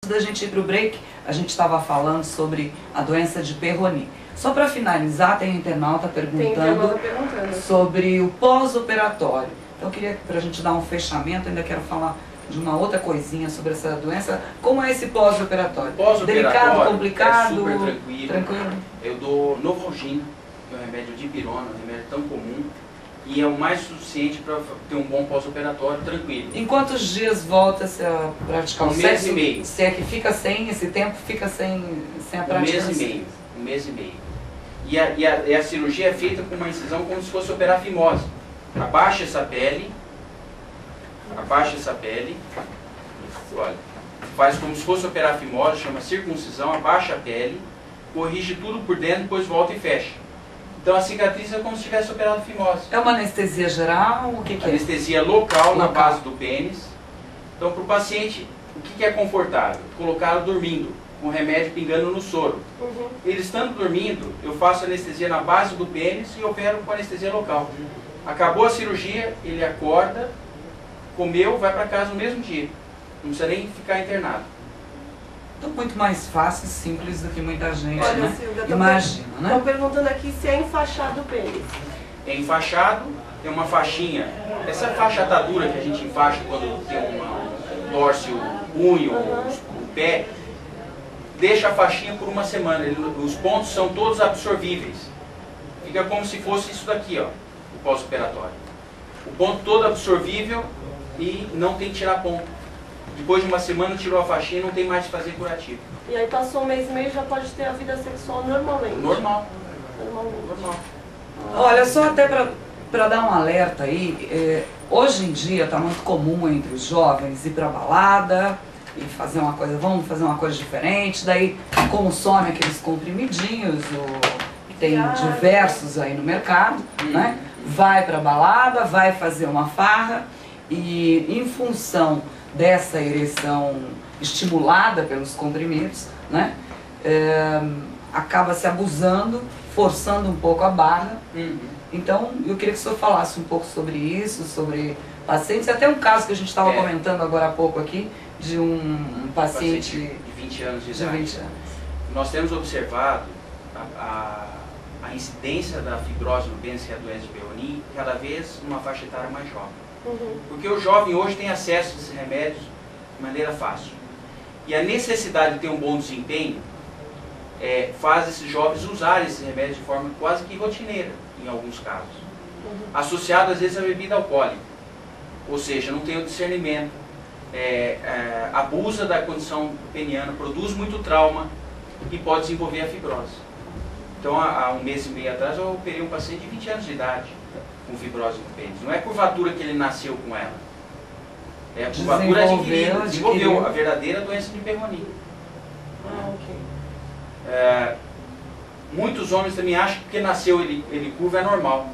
Da gente ir para o break, a gente estava falando sobre a doença de Peyronie. Só para finalizar, tem internauta perguntando sobre o pós-operatório. Então eu queria, para a gente dar um fechamento, ainda quero falar de uma outra coisinha sobre essa doença. Como é esse pós-operatório? Delicado, complicado? É super tranquilo. Eu dou Novalgina, que é um remédio de pirona, um remédio tão comum, e é o mais suficiente para ter um bom pós-operatório tranquilo. Em quantos dias volta-se a praticar o sexo? Um mês e meio. Se é que fica sem, esse tempo fica sem a prática? Um mês e meio. E a cirurgia é feita com uma incisão como se fosse operar fimose. Abaixa essa pele, olha, faz como se fosse operar fimose, chama circuncisão, abaixa a pele, corrige tudo por dentro, depois volta e fecha. Então a cicatriz é como se tivesse operado fimose. É uma anestesia geral? O que é? Anestesia local na base do pênis. Então para o paciente, o que é confortável? Colocá-lo dormindo, com o remédio pingando no soro. Ele estando dormindo, eu faço anestesia na base do pênis e opero com anestesia local. Acabou a cirurgia, ele acorda, comeu, vai para casa no mesmo dia. Não precisa nem ficar internado. Então, muito mais fácil e simples do que muita gente, olha, né? Silvia, Imagina, né? Estão perguntando aqui se é enfaixado o pênis. É enfaixado, tem uma faixinha. Essa faixa atadura que a gente enfaixa quando tem torce o punho, o pé, deixa a faixinha por uma semana. Os pontos são todos absorvíveis. Fica como se fosse isso daqui, ó, o pós-operatório. O ponto todo absorvível e não tem que tirar ponto. Depois de uma semana tirou a faixinha e não tem mais de fazer curativo. E aí passou um mês e meio já pode ter a vida sexual normalmente? Normal. Olha, só até para dar um alerta aí, hoje em dia está muito comum entre os jovens ir para balada e fazer uma coisa, vamos fazer uma coisa diferente, daí consome aqueles comprimidinhos, tem diversos aí no mercado, né? Vai para balada, vai fazer uma farra e em função dessa ereção estimulada pelos comprimidos, né? Acaba se abusando, forçando um pouco a barra. Então, eu queria que o senhor falasse um pouco sobre isso, sobre pacientes, até um caso que a gente estava comentando agora há pouco aqui, de um paciente de 20 anos de idade. Nós temos observado a incidência da fibrose no pênis, que é a doença de Peyronie, cada vez numa faixa etária mais jovem. Porque o jovem hoje tem acesso a esses remédios de maneira fácil. E a necessidade de ter um bom desempenho faz esses jovens usarem esses remédios de forma quase que rotineira, em alguns casos. Associado às vezes à bebida alcoólica. Ou seja, não tem o discernimento, abusa da condição peniana, produz muito trauma e pode desenvolver a fibrose. Então há um mês e meio atrás eu operei um paciente de 20 anos de idade com fibrose no pênis. Não é curvatura que ele nasceu com ela. É a curvatura adquirida. Desenvolveu a verdadeira doença de Peyronie. Muitos homens também acham que porque nasceu ele curva é normal.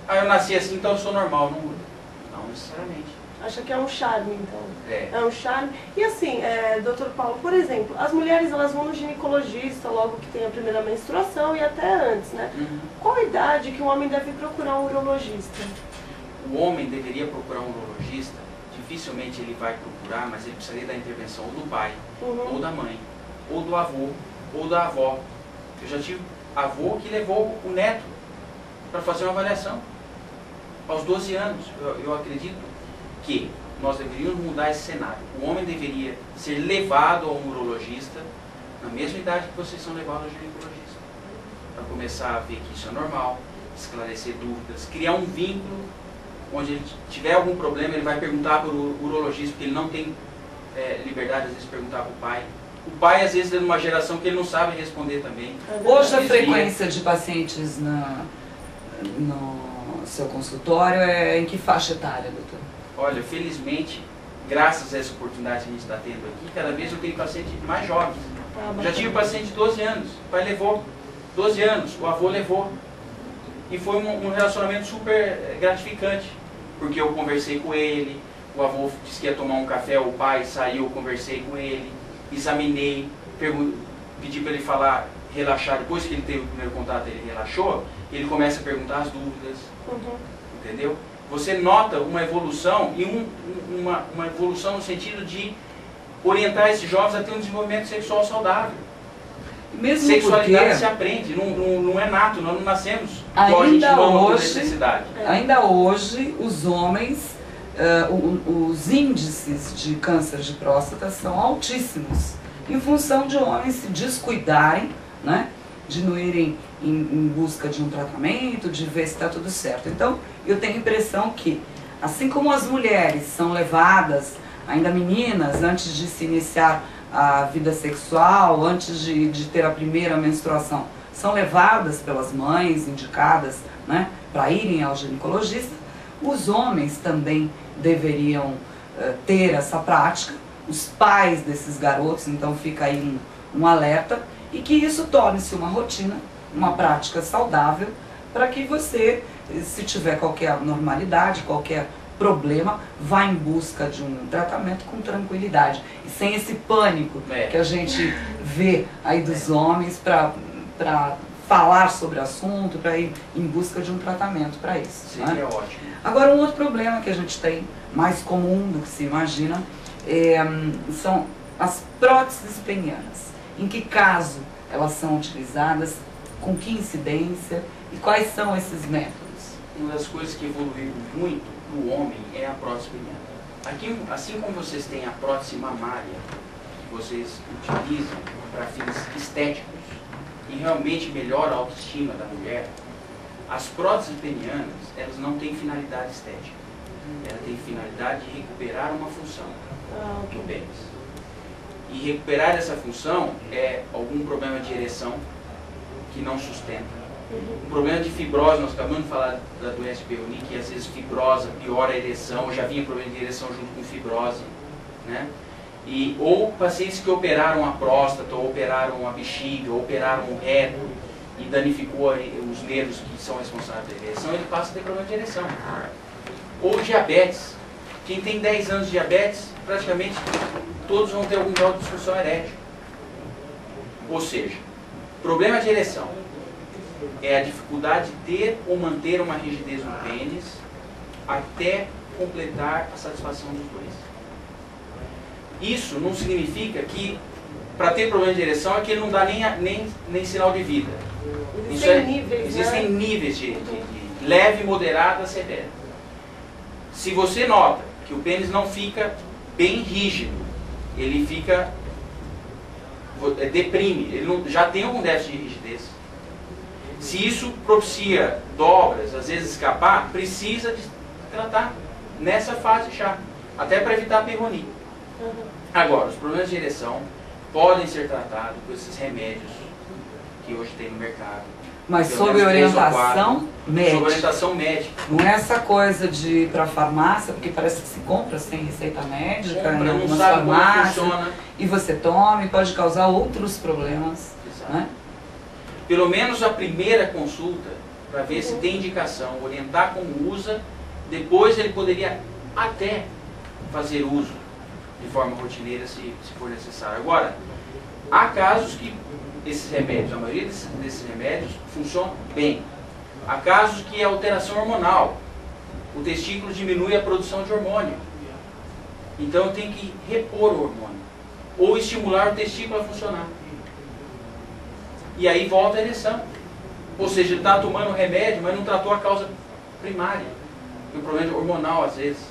Eu nasci assim, então eu sou normal. Não necessariamente. Acha que é um charme, então. É um charme. E assim, doutor Paulo, por exemplo, as mulheres elas vão no ginecologista logo que tem a primeira menstruação e até antes, né? Qual a idade que um homem deve procurar um urologista? O homem deveria procurar um urologista, dificilmente ele vai procurar, mas ele precisaria da intervenção ou do pai, ou da mãe, ou do avô, ou da avó. Eu já tive avô que levou o neto para fazer uma avaliação aos 12 anos. Eu acredito que nós deveríamos mudar esse cenário. O homem deveria ser levado a um urologista na mesma idade que vocês são levados ao ginecologista, para começar a ver que isso é normal, esclarecer dúvidas, criar um vínculo onde ele tiver algum problema, ele vai perguntar para o urologista, porque ele não tem liberdade, às vezes, de perguntar para o pai. O pai, às vezes, é de uma geração que ele não sabe responder também. Hoje a frequência de pacientes no seu consultório é em que faixa etária, doutor? Olha, felizmente, graças a essa oportunidade que a gente está tendo aqui, cada vez eu tenho pacientes mais jovens. Já tive paciente de 12 anos, o pai levou 12 anos, o avô levou. E foi um relacionamento super gratificante, porque eu conversei com ele, o avô disse que ia tomar um café, o pai saiu, eu conversei com ele, examinei, pedi para ele falar, relaxar. Depois que ele teve o primeiro contato, ele relaxou, ele começa a perguntar as dúvidas, entendeu? Você nota uma evolução, e uma evolução no sentido de orientar esses jovens a ter um desenvolvimento sexual saudável. Mesmo Sexualidade porque se aprende, não é nato, nós não nascemos igual a gente ainda mama por hoje, necessidade. ainda hoje os homens, os índices de câncer de próstata são altíssimos, em função de homens se descuidarem, né, de não irem em busca de um tratamento, de ver se está tudo certo. Então, eu tenho a impressão que, assim como as mulheres são levadas, ainda meninas, antes de se iniciar a vida sexual, antes de ter a primeira menstruação, são levadas pelas mães, indicadas, né, para irem ao ginecologista, os homens também deveriam ter essa prática, os pais desses garotos, então fica aí um alerta, e que isso torne-se uma rotina, uma prática saudável, para que você, se tiver qualquer anormalidade, qualquer problema, vá em busca de um tratamento com tranquilidade, e sem esse pânico que a gente vê aí dos homens para falar sobre o assunto, para ir em busca de um tratamento para isso. Seria, né? ótimo. Agora, um outro problema que a gente tem, mais comum do que se imagina, são as próteses penianas. Em que caso elas são utilizadas, com que incidência e quais são esses métodos? Uma das coisas que evoluiu muito no homem é a prótese peniana. Aqui, assim como vocês têm a prótese mamária, que vocês utilizam para fins estéticos e realmente melhora a autoestima da mulher, as próteses penianas, elas não têm finalidade estética. Ela tem finalidade de recuperar uma função do pênis. E recuperar essa função é algum problema de ereção que não sustenta. Um problema de fibrose, nós acabamos de falar da doença Peyronie, que às vezes fibrosa piora a ereção, já vinha problema de ereção junto com fibrose, né? Ou pacientes que operaram a próstata, ou operaram a bexiga, ou operaram o reto e danificou os nervos que são responsáveis pela ereção, ele passa a ter problema de ereção. Ou diabetes. Quem tem 10 anos de diabetes, praticamente todos vão ter algum grau de disfunção erétil. Ou seja, problema de ereção é a dificuldade de ter ou manter uma rigidez no pênis até completar a satisfação dos dois. Isso não significa que, para ter problema de ereção, é que ele não dá nem sinal de vida. Existem níveis de leve, moderada, severa. Se você nota que o pênis não fica bem rígido, ele fica, deprime, ele já tem algum déficit de rigidez. Se isso propicia dobras, às vezes escapar, precisa de tratar nessa fase já, até para evitar a Peyronie. Agora, os problemas de ereção podem ser tratados com esses remédios que hoje tem no mercado. Mas sob orientação médica. Sob orientação médica. Não é essa coisa de ir para a farmácia, porque parece que se compra sem receita médica, em algumas farmácias, e você toma e pode causar outros problemas. Né? Pelo menos a primeira consulta, para ver se tem indicação, orientar como usa, depois ele poderia até fazer uso de forma rotineira se for necessário. Agora, há casos que esses remédios, a maioria desses remédios funcionam bem. Há casos que é alteração hormonal. O testículo diminui a produção de hormônio. Então tem que repor o hormônio. Ou estimular o testículo a funcionar. E aí volta a ereção. Ou seja, ele está tomando remédio, mas não tratou a causa primária. O problema hormonal às vezes.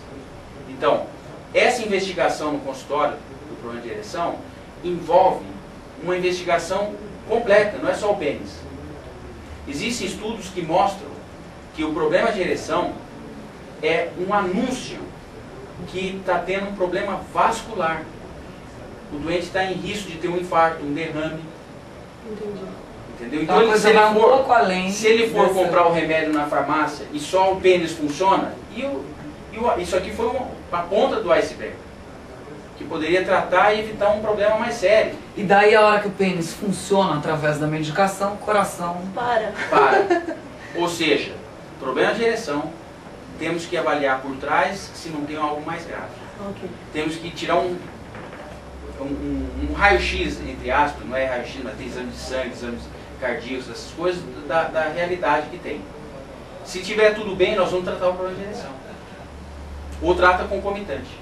Então, essa investigação no consultório do problema de ereção envolve uma investigação completa, não é só o pênis. Existem estudos que mostram que o problema de ereção é um anúncio que está tendo um problema vascular. O doente está em risco de ter um infarto, um derrame. Entendi. Entendeu? Então, se ele for comprar o remédio na farmácia e só o pênis funciona, isso aqui foi a ponta do iceberg, que poderia tratar e evitar um problema mais sério. E daí a hora que o pênis funciona através da medicação, o coração para. Ou seja, problema de ereção, temos que avaliar por trás se não tem algo mais grave. Okay. Temos que tirar um raio-x, entre aspas, não é raio-x, mas tem exame de sangue, exames cardíacos, essas coisas, da realidade que tem. Se tiver tudo bem, nós vamos tratar o problema de ereção. Ou trata concomitante.